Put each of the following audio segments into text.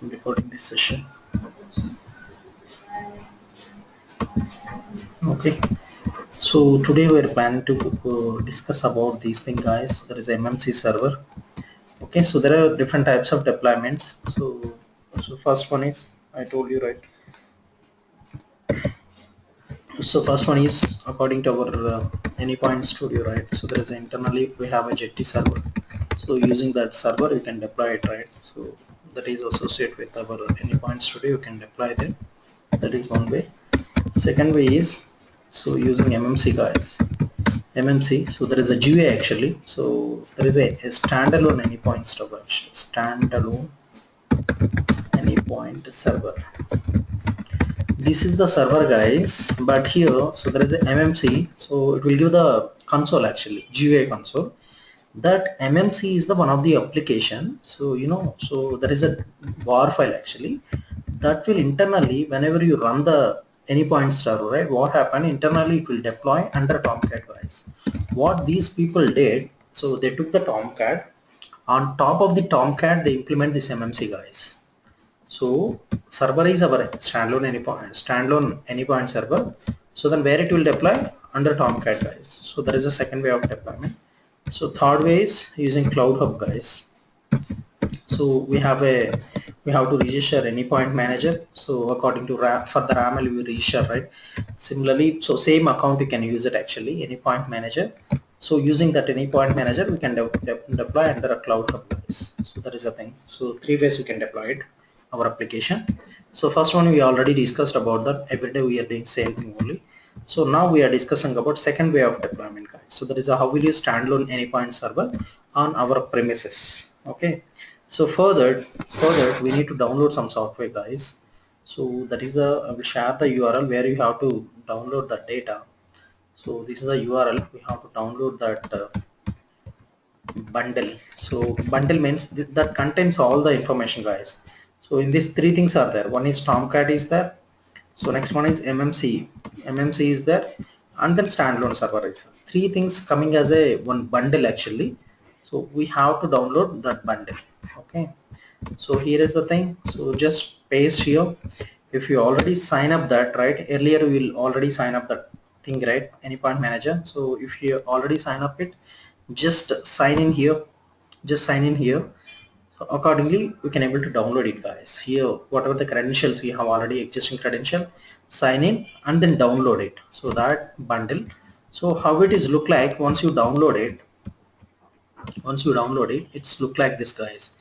I'm recording this session. Okay, so today we're planning to discuss about these things, guys. There is MMC server. Okay, so there are different types of deployments. So first one is, I told you, right? So first one is according to our Anypoint Studio, right? So there is internally we have a Jetty server. So using that server you can deploy it, right? So that is associated with our Anypoint Studio. You can deploy them. That is one way. Second way is so using MMC, guys. MMC. So there is a GUI actually. So there is a standalone Anypoint server. Standalone Anypoint server. This is the server, guys, but here so there is a MMC, so it will give the console actually, GUI console. That MMC is the one of the application, so so there is a var file actually that will internally, whenever you run the Anypoint server, right, what happened internally, it will deploy under Tomcat, guys. What these people did, so they took the Tomcat, on top of the Tomcat they implement this MMC, guys. So server is our standalone Anypoint server. So then where it will deploy? Under Tomcat, guys. So there is a second way of deployment. So third way is using Cloud Hub, guys. So we have to register Anypoint manager. So according to for the RAML we register, right? Similarly, so same account you can use it actually, Anypoint manager. So using that Anypoint manager we can deploy under a Cloud Hub, guys. So that is a thing. So three ways we can deploy it, our application. So first one we already discussed about that. Every day we are doing same thing only. So now we are discussing about second way of deployment, guys. So that is how will you standalone Anypoint server on our premises. Okay. So further we need to download some software, guys. So that is I will share the URL where you have to download the data. So this is the URL. We have to download that bundle. So bundle means that contains all the information, guys. So in these three things are there. One is Tomcat is there. So next one is MMC. MMC is there, and then standalone server is. Three things coming as a one bundle actually. So we have to download that bundle. Okay. So here is the thing. So just paste here. If you already sign up that, right? Earlier we will already sign up that thing, right? Anypoint manager. So if you already sign up it, just sign in here. Just sign in here. So accordingly we can able to download it, guys. Here whatever the credentials we have already existing credential, sign in and then download it. So that bundle. So how it is look like once you download it, it's look like this, guys.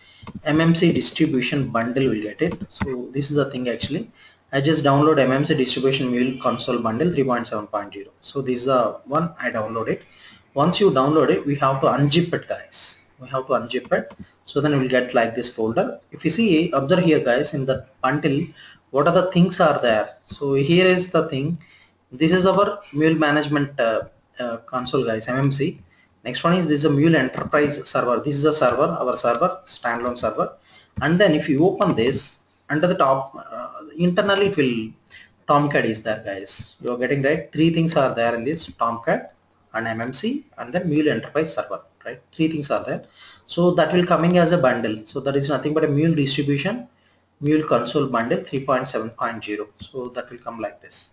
MMC distribution bundle will get it. So this is the thing actually. I just download MMC distribution mule console bundle 3.7.0. So this is the one I download it. Once you download it, we have to unzip it, guys. We have to unzip it. So then we will get like this folder. If you see, observe here, guys, in the bundle, what are the things are there. So here is the thing. This is our mule management console, guys, MMC. Next one is this is a mule enterprise server. This is a server, our server, standalone server. And then if you open this, under the top, internally it will, Tomcat is there, guys. You are getting right. Three things are there in this Tomcat and MMC and then mule enterprise server, right? Three things are there. So that will coming as a bundle. So that is nothing but a mule distribution, mule console bundle 3.7.0. So that will come like this.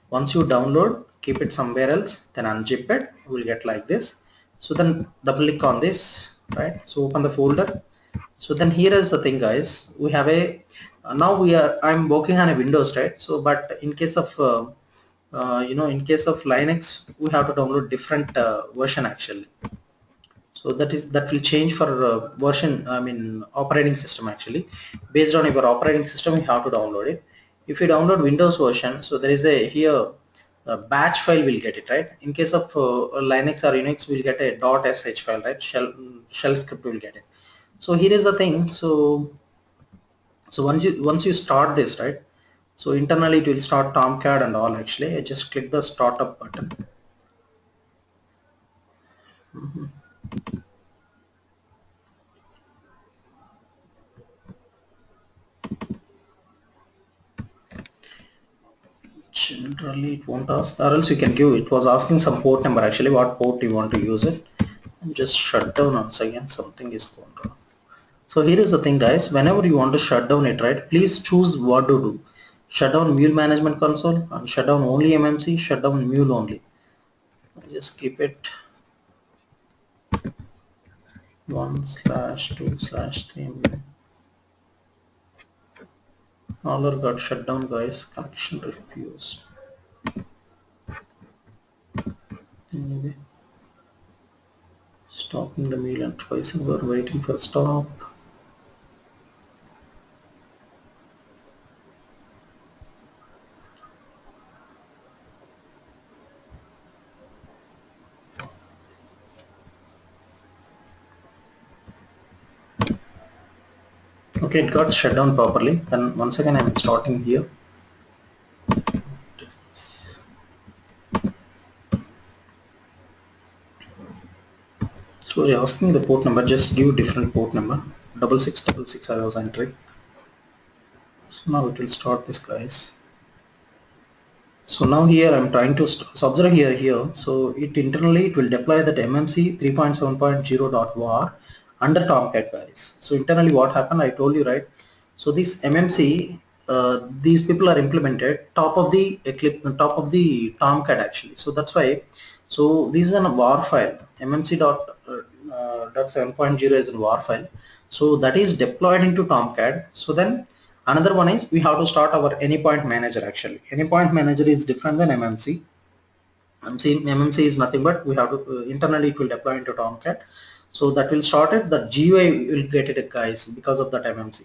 Once you download, keep it somewhere else, then unzip it, you will get like this. So then double click on this, right? So open the folder. So then here is the thing, guys. We have a now I'm working on a Windows, right? So but in case of in case of Linux, we have to download different version actually. So that will change for version, I mean operating system actually. Based on your operating system, you have to download it. If you download Windows version, so there is a here a batch file will get it, right? In case of Linux or Unix, we'll get a .sh file, right? Shell script will get it. So here is the thing. So once you start this, right? So internally it will start Tomcat and all actually. I just click the startup button. Generally it won't ask, or else you can give, it was asking some port number actually, what port you want to use it. And just shut down once again, something is going wrong. So here is the thing guys, whenever you want to shut down it, right, please choose what to do. Shut down mule management console and shut down only MMC, shut down mule only. Just keep it 1/2/3 mule. All are got shut down guys, connection refused. Anyway, stopping the mule and twice and we're waiting for stop. Okay, it got shut down properly. Then once again I'm starting here. So you're asking the port number, just give different port number. 6666 I was entering. So now it will start this guys. So now here I'm trying to observe here. So it internally it will deploy that MMC 3.7.0.var under Tomcat guys. So internally what happened, I told you right. So this MMC, these people are implemented top of the Eclipse, top of the Tomcat actually. So that's why. So this is a var file. MMC dot 7.0 is a var file. So that is deployed into Tomcat. So then another one is we have to start our anypoint manager actually. Anypoint manager is different than MMC. MMC is nothing but we have to internally it will deploy into Tomcat. So that will start it. The GUI will get it guys because of that MMC.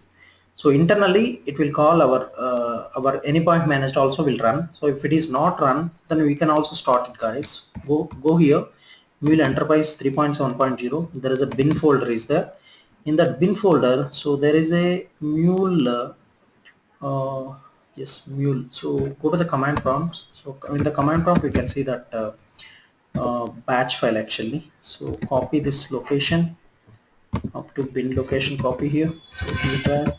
So internally it will call our anypoint manager also will run. So if it is not run, then we can also start it guys. Go here. Mule Enterprise 3.7.0. There is a bin folder is there. In that bin folder, so there is a mule. Yes, mule. So go to the command prompt. So in the command prompt, we can see that batch file actually. So copy this location up to bin location. Copy here. So that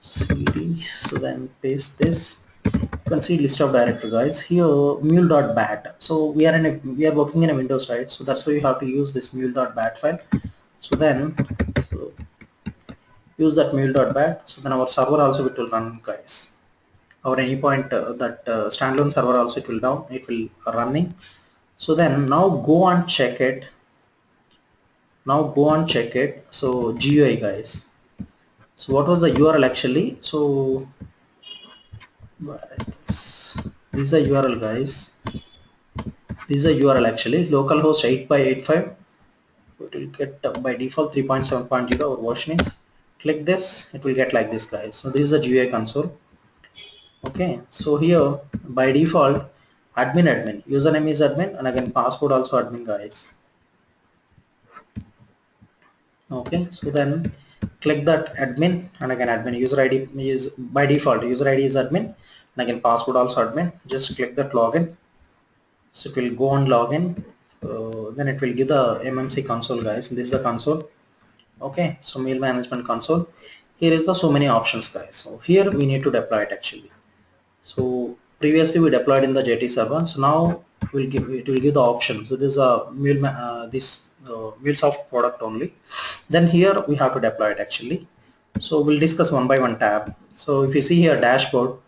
cd. So then paste this. You can see list of directory guys here mule.bat. So we are working in a Windows, right? So that's why you have to use this mule.bat file. So then use that mule.bat. So then our server also it will run guys. Our anypoint that standalone server also it will running. So then now go and check it. So GUI guys. So what was the URL actually? So where is this? This is the URL guys. This is the URL actually. Localhost 8x85. It will get by default 3.7.0 our version is. Click this, it will get like this guys. So this is the GUI console. Okay, so here by default admin, username is admin and again password also admin guys. Okay, so then click that admin and again admin. User ID is by default user ID is admin and again password also admin. Just click that login. So it will go on login. Then it will give the MMC console guys. This is the console. Okay, so mail management console. Here is the so many options guys. So here we need to deploy it actually. So previously we deployed in the JT server. So now it will give the option. So this is a MuleSoft product only. Then here we have to deploy it actually. So we'll discuss one by one tab. So if you see here dashboard,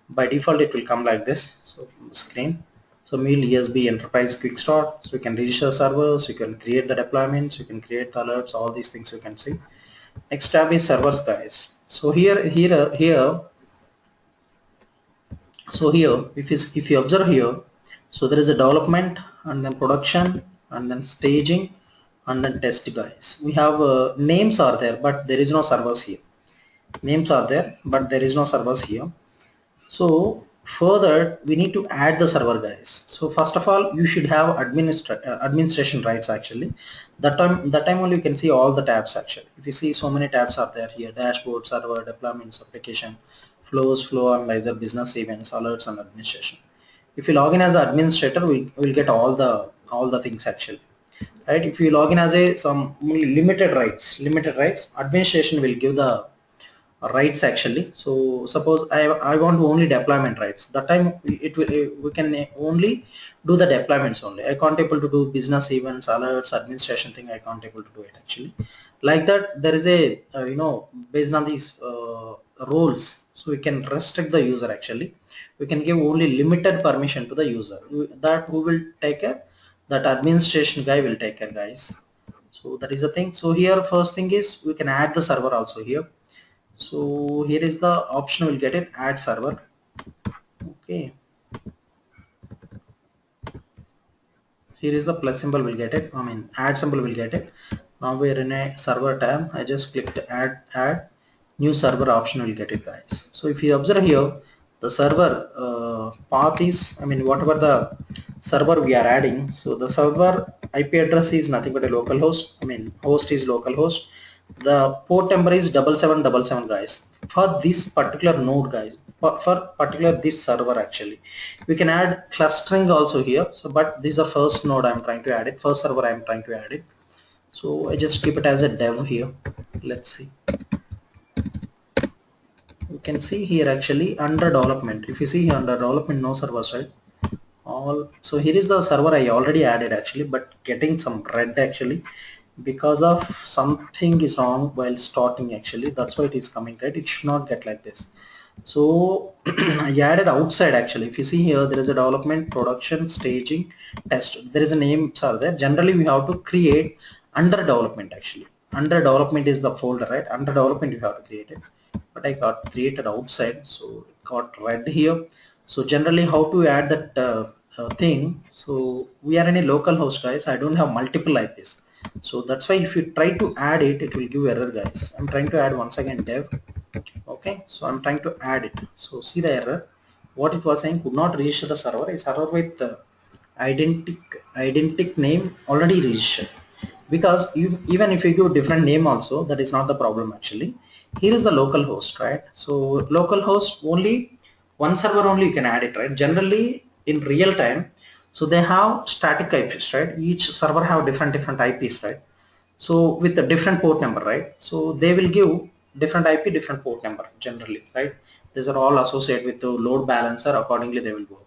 by default it will come like this. So screen. So Mule ESB Enterprise Quick Start. So you can register servers, you can create the deployments, you can create the alerts, all these things you can see. Next tab is servers guys. So here if you observe here, so there is a development and then production and then staging and then test guys. We have names are there but there is no servers here. Names are there but there is no servers here. So further we need to add the server guys. So first of all you should have administration rights actually. That time only you can see all the tabs actually. If you see so many tabs are there here: dashboard, server, deployments, application, flows, flow analyzer, business events, alerts and administration. If you log in as an administrator we will get all the things actually, right? If you log in as some limited rights, administration will give the rights actually. So suppose I want to only deployment rights, that time it will we can only do the deployments only. I can't able to do business events, alerts, administration thing. I can't able to do it actually. Like that, there is a based on these roles, so we can restrict the user actually. We can give only limited permission to the user. That who will take care? That administration guy will take care, guys. So that is the thing. So here first thing is we can add the server also here. So here is the option, we'll get it, add server. Okay, here is the plus symbol, we'll get it, add symbol, will get it. Now we're in a server tab. I just clicked add new server option, will get it, guys. So if you observe here, the server path is, whatever the server we are adding, so the server IP address is nothing but a local host. Host is local host. The port number is 7777, guys, for this particular node, guys, for particular this server actually. We can add clustering also here. So but this is the first node I'm trying to add it, first server I'm trying to add it. So I just keep it as a dev here. Let's see. You can see here actually under development, if you see here under development, no servers, right? All, so here is the server I already added actually, but getting some red actually because of something is wrong while starting actually. That's why it is coming red. It should not get like this. So I added outside actually. If you see here, there is a development, production, staging, test. There is a name are there. Generally we have to create under development actually. Under development is the folder, right? Under development you have to create it, but I got created outside, so it got red here. So generally how to add that thing. So we are in a local host, guys. I don't have multiple IPs. So that's why if you try to add it, it will give error, guys. I'm trying to add once again dev. Okay, so I'm trying to add it. So see the error. What it was saying, could not register the server. A server with identic name already registered. Because even if you give different name also, that is not the problem actually. Here is the local host, right? So local host only one server only you can add it, right? Generally in real time, so they have static IPs, right? Each server have different IPs, right? So with a different port number, right? So they will give different IP, different port number generally, right? These are all associated with the load balancer. Accordingly they will work.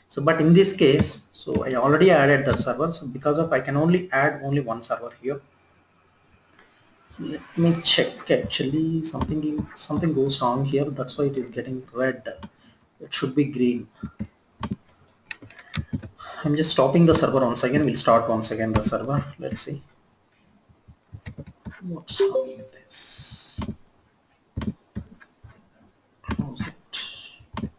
So but in this case, so I already added the server, so because of I can only add only one server here. So let me check actually, something goes wrong here, that's why it is getting red. It should be green. I'm just stopping the server once again. We'll start once again the server. Let's see what's wrong with this. Close it.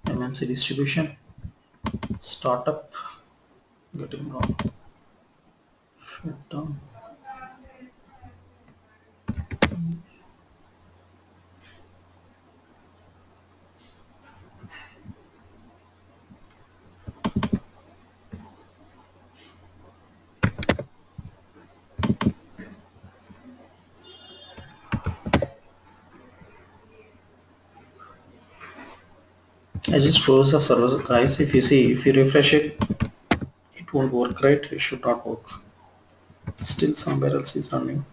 MMC distribution startup getting wrong. Shut down. I just froze the server, guys. If you see, if you refresh it, it won't work, right? It should not work. Still somewhere else is running.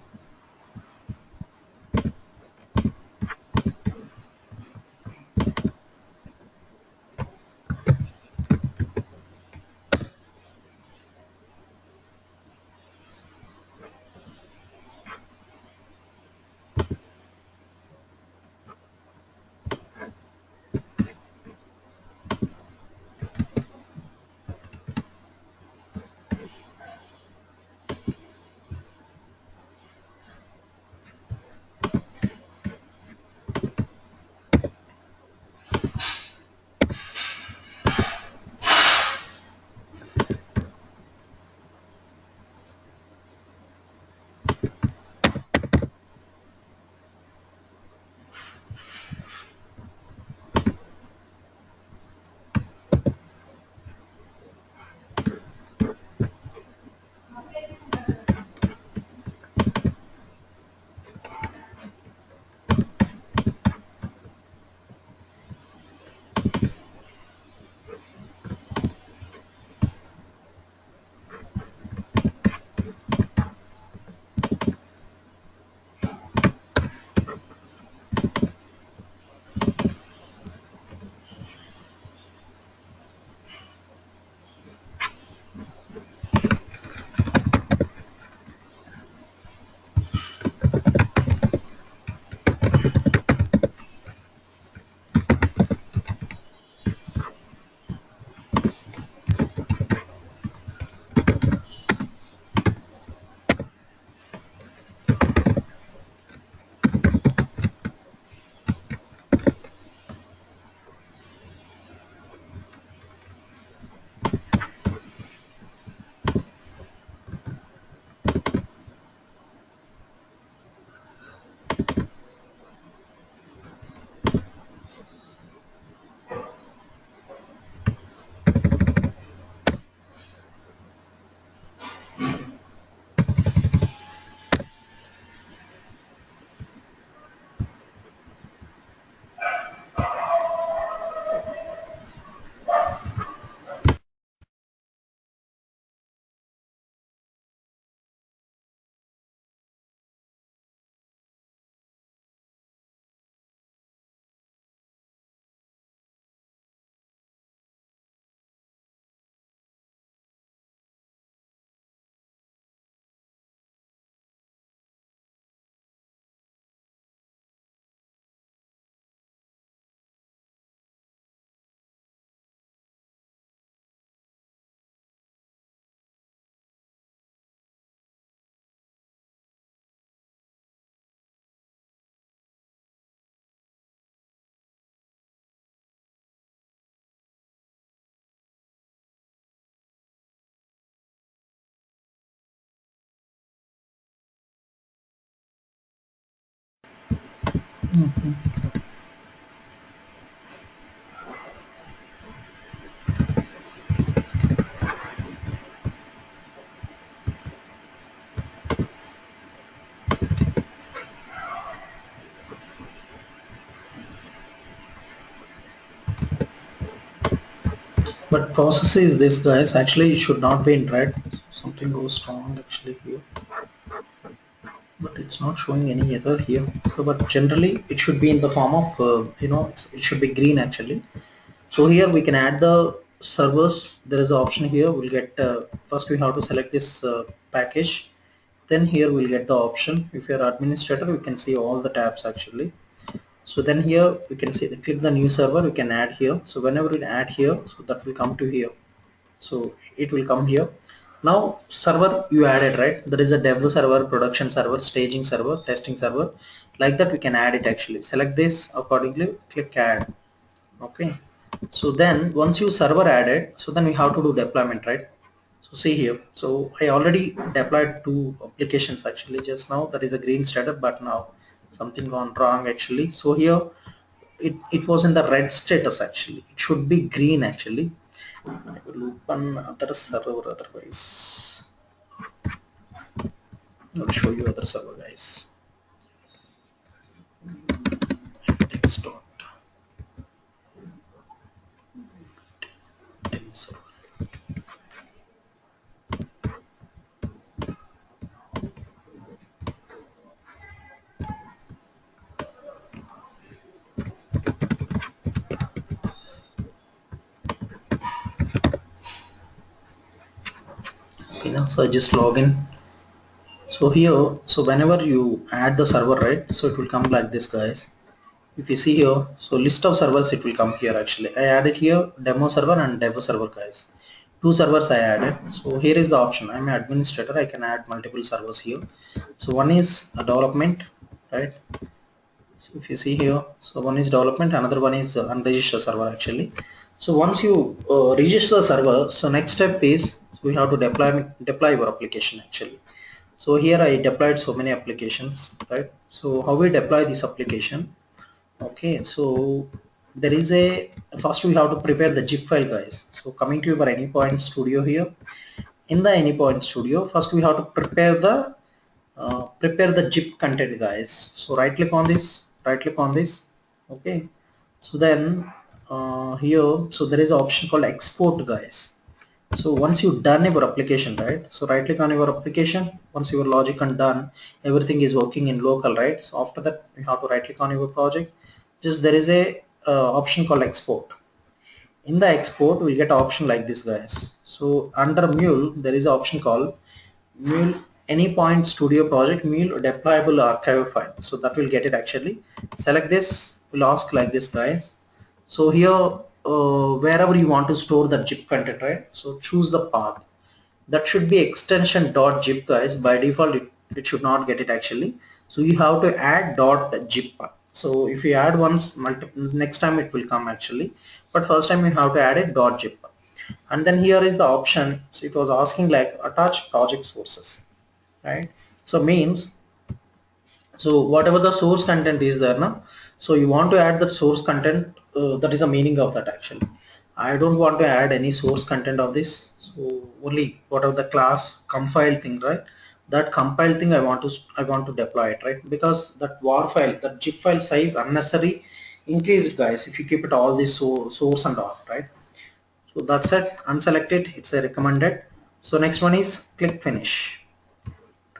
But process is this, guys. Actually, it should not be in red. Something goes wrong actually here. But it's not showing any error here. So, but generally, it should be in the form of it should be green actually. So here we can add the servers. There is an option here. We'll get first we have to select this package. Then here we'll get the option. If you're administrator, we can see all the tabs actually. So then here we can see click the new server. We can add here. So whenever we add here, so that will come to here. So it will come here. Now server you added, right? There is a dev server, production server, staging server, testing server. Like that we can add it actually. Select this accordingly. Click add. Okay. So then once you server added, so then we have to do deployment, right? So see here. So I already deployed 2 applications actually just now. That is a green status, but now something gone wrong actually. So here it was in the red status actually. It should be green actually. I will open other server otherwise. I will show you other server, guys. Desktop. Server. Okay, now so I just log in. So here, so whenever you add the server, right, so it will come like this, guys. If you see here, so list of servers, it will come here actually. I added here demo server and dev server, guys. 2 servers I added. So here is the option. I'm an administrator. I can add multiple servers here. So one is a development, right? So if you see here, so one is development, another one is unregistered server actually. So once you register the server, so next step is so we have to deploy your application actually. So here I deployed so many applications, right? So how we deploy this application? Okay, so there is a first we have to prepare the zip file, guys. So coming to your Anypoint Studio here, in the Anypoint Studio, first we have to prepare the zip content, guys. So right click on this, okay. So then here, so there is an option called export, guys. So once you done your application, right, so right click on your application. Once your logic and done, everything is working in local, right? So after that you have to right click on your project. Just there is a option called export. In the export we'll get an option like this, guys. So under mule there is an option called mule Anypoint Studio project mule deployable archive file. So that will get it actually. Select this, will ask like this, guys. So here wherever you want to store the zip content, right, so choose the path. That should be extension .zip, guys. By default it should not get it actually. So you have to add .zip. So if you add once, next time it will come actually, but first time you have to add it .zip. And then here is the option. So it was asking like attach project sources, right? So means, so whatever the source content is there now, so you want to add the source content, that is the meaning of that actually. I don't want to add any source content of this, so only whatever the class compile thing, right? That compile thing I want to deploy it, right? Because that war file, that zip file size unnecessary increased, guys, if you keep it all this source and all, right? So that's it. Unselect it, it's a recommended. So next one is click finish,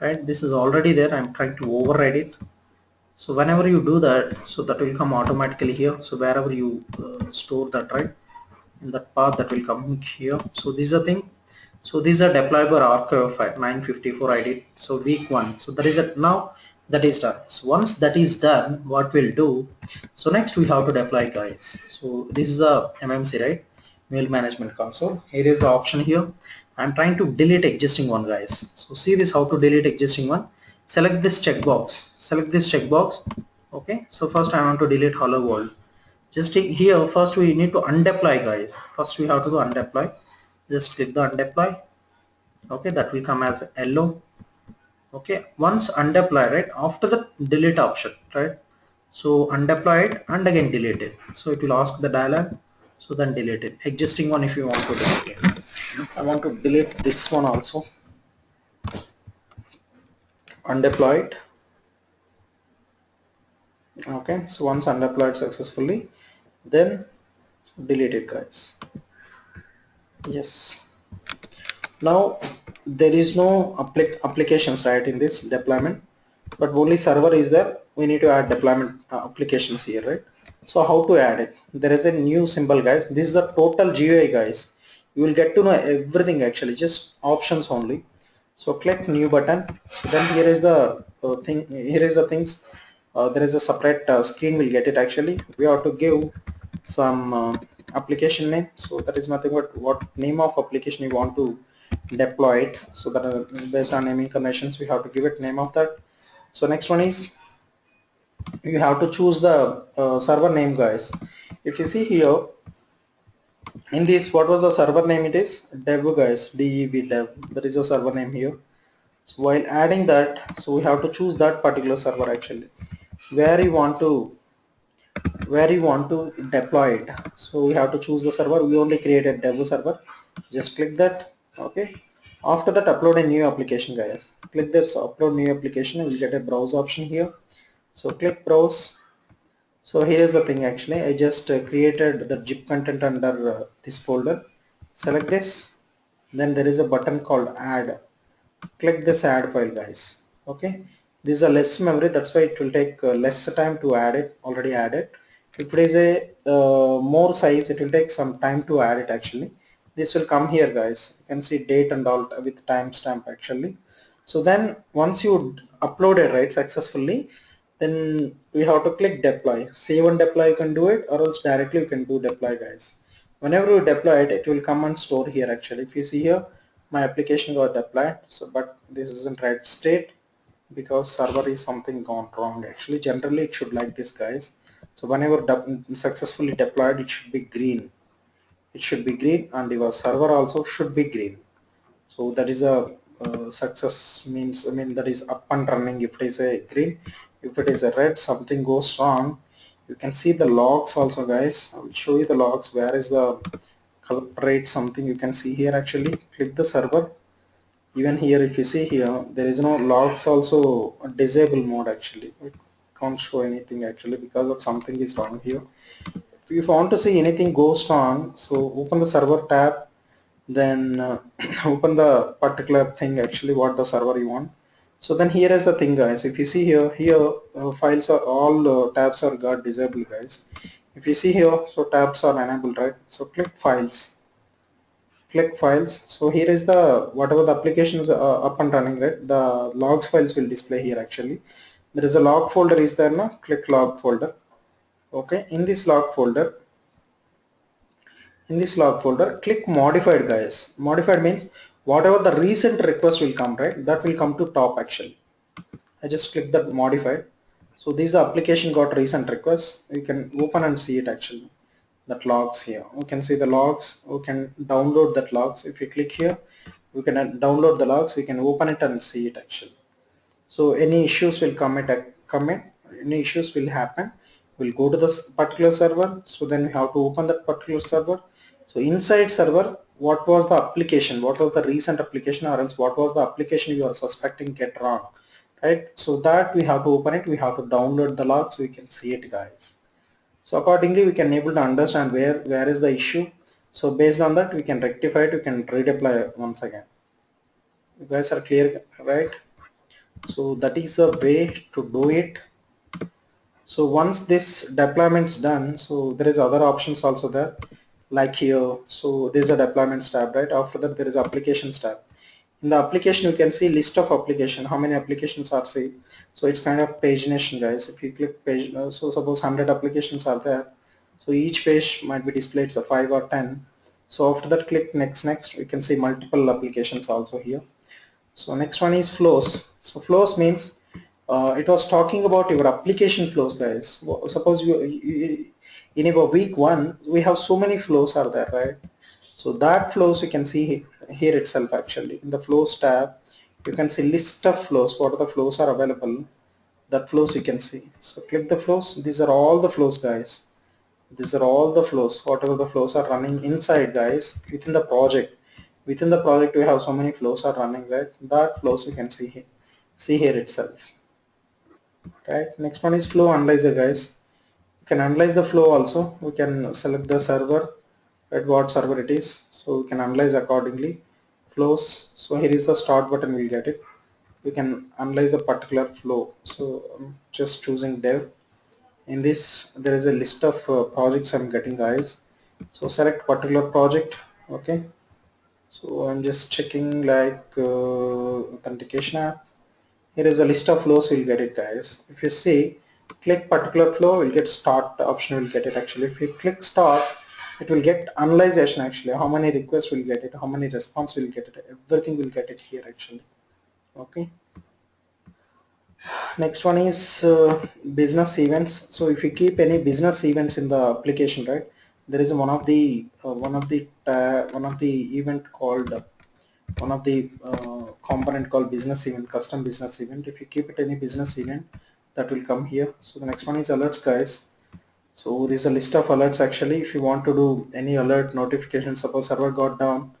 right? This is already there. I'm trying to override it. So whenever you do that, so that will come automatically here. So wherever you store that, right, in that path, that will come here. So this is a thing. So these are deployable archive file 954 I did. So week 1. So that is it. Now that is done. So once that is done, what we'll do, so next we have to deploy, guys. So this is a MMC, right, mail management console. Here is the option here. I'm trying to delete existing one, guys. So see this, how to delete existing one. Select this checkbox, okay. So first I want to delete hello world. Just here first we need to undeploy, guys. First we have to do undeploy. Just click the undeploy, okay. That will come as yellow, okay. Once undeploy, right, after the delete option, right, So undeploy it and again delete it. So it will ask the dialog, so then delete it. Existing one if you want to delete it. I want to delete this one also. Undeploy it. Okay, so once undeployed successfully, then delete it, guys. Yes. Now there is no applications right in this deployment, but only server is there. We need to add deployment applications here, right? So how to add it? There is a new symbol, guys. This is the total GUI, guys. You will get to know everything actually, just options only. So click new button. Then here is the thing. Here is the things. There is a separate screen. Will get it actually. We have to give some application name. So that is nothing but what name of application you want to deploy it. So that based on naming conventions, we have to give it name of that. So next one is you have to choose the server name, guys. If you see here in this, what was the server name? It is dev, guys. Dev, dev. There is a server name here. So while adding that, so we have to choose that particular server actually, where you want to deploy it. So we have to choose the server. We only created dev server. Just click that. Okay, after that upload a new application, guys. Click this upload new application and you get a browse option here. So click browse. So here is the thing actually, I just created the zip content under this folder. Select this, then there is a button called add. Click this add file, guys. Okay, this is a less memory, that's why it will take less time to add it, already added. If it is a more size, it will take some time to add it actually. This will come here, guys. You can see date and all with timestamp actually. So then once you upload it right successfully, then we have to click deploy. Save and deploy, you can do it, or else directly you can do deploy, guys. Whenever you deploy it, it will come and store here actually. If you see here, my application got deployed, so but this isn't right state because server is something gone wrong actually. Generally it should like this, guys. So whenever successfully deployed, it should be green. It should be green, and your server also should be green. So that is a success, means, I mean, that is up and running if it is a green. If it is a red, something goes wrong. You can see the logs also, guys. I will show you the logs. Where is the culprit? Something you can see here actually. Click the server. Even here, if you see here, there is no logs also, disable mode actually. It can't show anything actually because of something is wrong here. If you want to see anything goes wrong, so open the server tab, then open the particular thing actually, what the server you want. So then here is the thing, guys. If you see here, files are all tabs are got disabled, guys. If you see here, so tabs are enabled, right? So click files. Click files. So here is the whatever the applications are up and running, right? The logs files will display here actually. There is a log folder is there now. Click log folder. Okay, in this log folder, click modified, guys. Modified means whatever the recent request will come, right, that will come to top actually. I just click that modified. So this application got recent requests. You can open and see it actually, that logs here. We can see the logs. We can download that logs. If you click here, we can download the logs. We can open it and see it actually. So any issues will come in, any issues will happen, we'll go to this particular server. So then we have to open that particular server. So inside server, what was the application, what was the recent application, or else what was the application you are suspecting get wrong, right? So that we have to open it, we have to download the log so we can see it, guys. So accordingly we can able to understand where is the issue. So based on that we can rectify it, we can redeploy once again. You guys are clear, right? So that is a way to do it. So once this deployment is done, so there is other options also there, like here. So there is a deployments tab, right? After that there is applications tab. In the application you can see list of application, how many applications are saved. So it's kind of pagination, guys. If you click page, so suppose 100 applications are there, so each page might be displayed so 5 or 10. So after that click next, we can see multiple applications also here. So next one is flows. So flows means it was talking about your application flows, guys. Suppose you in our week 1 we have so many flows are there, right? So that flows you can see here itself actually. In the flows tab you can see list of flows, what are the flows are available. that flows you can see. So click the flows. These are all the flows, guys. These are all the flows, whatever the flows are running inside, guys, within the project. Within the project we have so many flows are running, right? That flows you can see here itself, right? Next one is flow analyzer, guys. You can analyze the flow also. We can select the server, at what server it is, so we can analyze accordingly flows. So here is the start button, we'll get it. We can analyze a particular flow. So I'm just choosing dev. In this there is a list of projects I'm getting, guys. So select particular project. Okay, so I'm just checking like authentication app. Here is a list of flows, you'll get it, guys. If you see, click particular flow, we'll get start option, will get it actually. If you click start, it will get analyzation actually, how many requests will get it, how many response will get it, everything will get it here actually. Okay, next one is business events. So if you keep any business events in the application, right, there is one of the event called one of the component called business event, custom business event. If you keep it any business event, that will come here. So the next one is alerts, guys. So there is a list of alerts actually. If you want to do any alert notification, suppose server got down,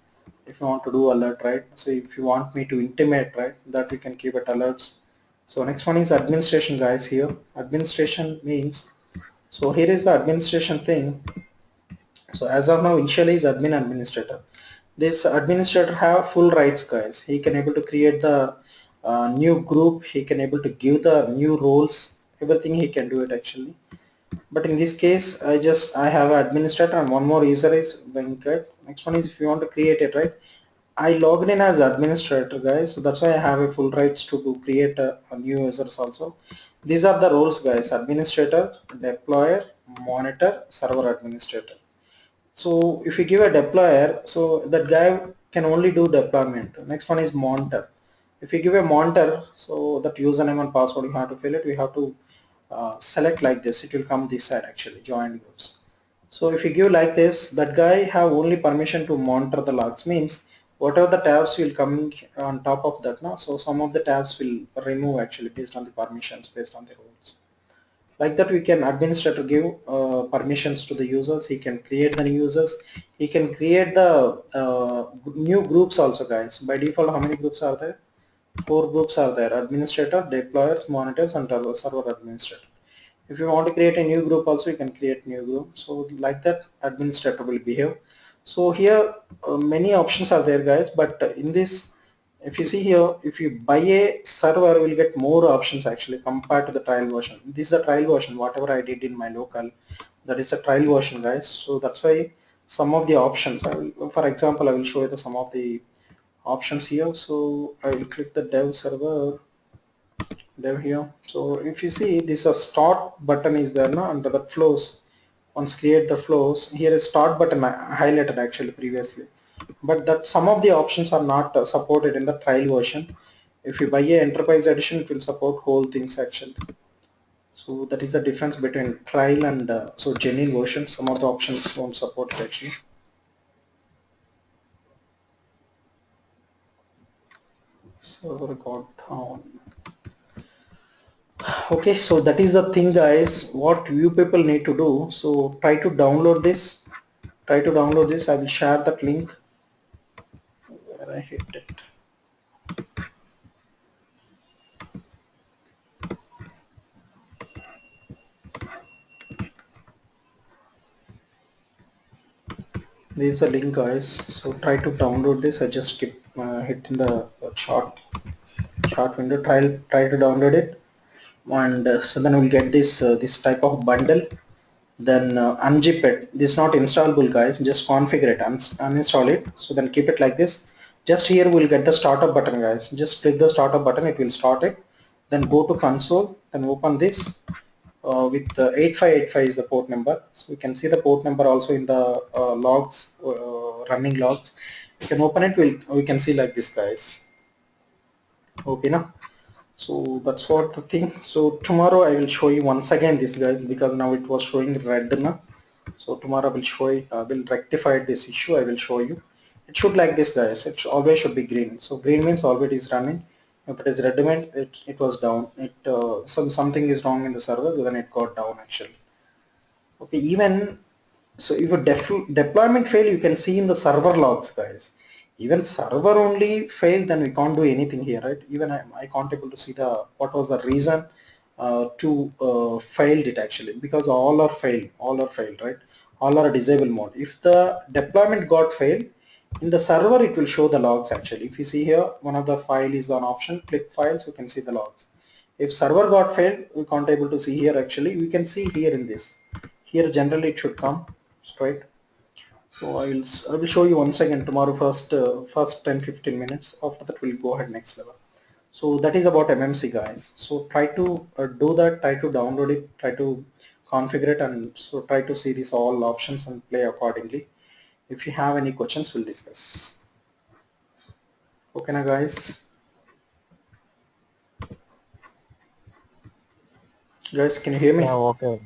if you want to do alert, right? So if you want me to intimate, right, that we can keep it alerts. So next one is administration, guys. Here administration means, so here is the administration thing. So as of now, initially is admin administrator. This administrator have full rights, guys. He can able to create the new group. He can able to give the new roles. Everything he can do it actually. But in this case, I have an administrator and one more user is Venkat. Next one is if you want to create it, right? I logged in as administrator, guys. So that's why I have a full rights to create a new users also. These are the roles, guys: administrator, deployer, monitor, server administrator. So if you give a deployer, so that guy can only do deployment. Next one is monitor. If you give a monitor, so that username and password you have to fill it. We have to select like this. It will come this side actually, join groups. So if you give like this, that guy have only permission to monitor the logs. Means whatever the tabs will come on top of that. Now, so some of the tabs will remove actually based on the permissions, based on the rules. Like that we can administrator give permissions to the users. He can create the new users. He can create the new groups also, guys. By default, how many groups are there? 4 groups are there: administrator, deployers, monitors, and server administrator. If you want to create a new group also, you can create new group. So like that administrator will behave. So here many options are there, guys, but in this, if you see here, if you buy a server, will get more options actually compared to the trial version. This is a trial version, whatever I did in my local, that is a trial version, guys. So that's why some of the options, for example, I will show you some of the options here. So I will click the dev server, dev here. So if you see, this a start button is there now under the flows. Once create the flows, here is start button highlighted actually previously, but that some of the options are not supported in the trial version. If you buy a enterprise edition, it will support whole things actually. So that is the difference between trial and so genuine version. Some of the options won't support it actually. Server got down. Okay, so that is the thing, guys, what you people need to do. So try to download this. I will share that link where I hit it. This is the link, guys. So try to download this. I just keep hitting the chart window. Try to download it, and so then we'll get this type of bundle. Then unzip it. This is not installable, guys. Just configure it, uninstall it. So then keep it like this. Just here we'll get the startup button, guys. Just click the startup button, it will start it. Then go to console and open this with 8585 is the port number. So we can see the port number also in the logs, running logs. You can open it. We can see like this, guys. Okay, now. So that's what the thing. So tomorrow I will show you once again this, guys, because now it was showing red now. So tomorrow I will show you, I will rectify this issue. I will show you. It should like this, guys. It always should be green. So green means already is running. If it is ready-made, it was down. Something is wrong in the server, then it got down actually. Okay, even so, if a deployment fail, you can see in the server logs, guys. Even server only failed, then we can't do anything here, right? Even I can't able to see the what was the reason to failed it actually, because all are failed, right? All are disable mode. If the deployment got failed, in the server it will show the logs actually. If you see here, one of the file is an option, click files, you can see the logs. If server got failed, we can't able to see here actually. We can see here in this. Here generally it should come straight. So I will show you once again tomorrow first 10-15 minutes. After that we'll go ahead next level. So that is about MMC, guys. So try to do that, try to download it, try to configure it, and so try to see these all options and play accordingly. If you have any questions, we'll discuss. Okay now, guys. Guys, can you hear me? Yeah, okay.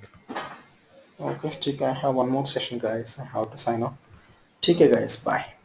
Okay, I have one more session, guys. I have to sign off. Take care, guys. Bye.